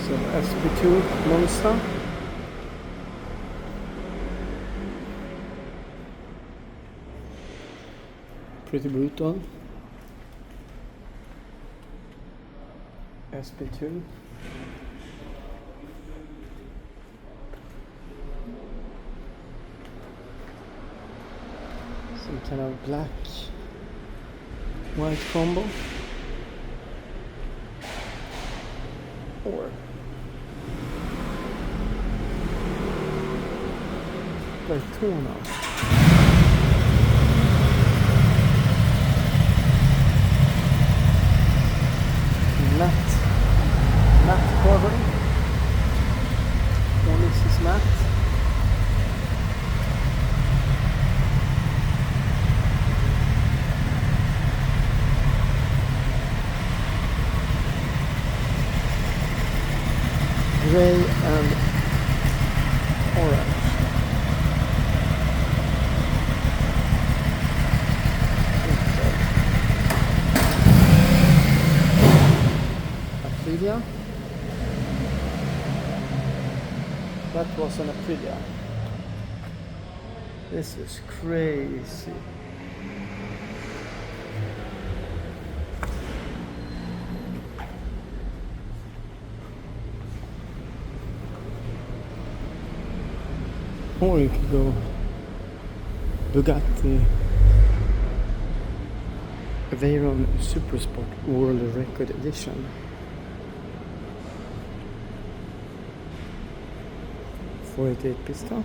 So SP2 Monza. Pretty brutal. SP2. Some kind of black white combo. Or Daytona. Matte carbon. All this is matte. Gray and orange. Aprilia. That was an Aprilia. This is crazy. Or you could go Bugatti Veyron Super Sport World Record Edition. 488 piston.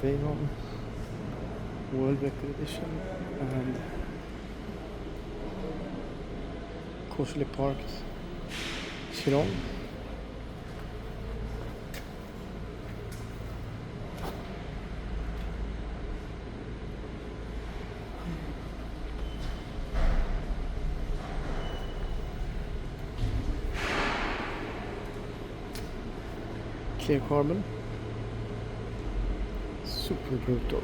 Veyron World Record Edition and cautiously parked Chiron. Clear carbon. Super brutal.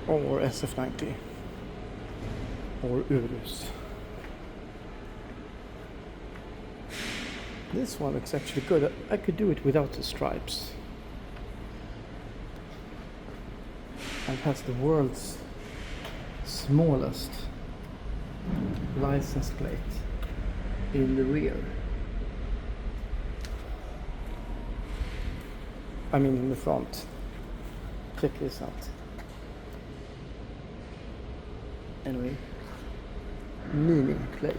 Or SF90 or Urus. This one looks actually good. I could do it without the stripes. And has the world's smallest license plate in the rear. I mean in the front. Check this out. Anyway, mini plate.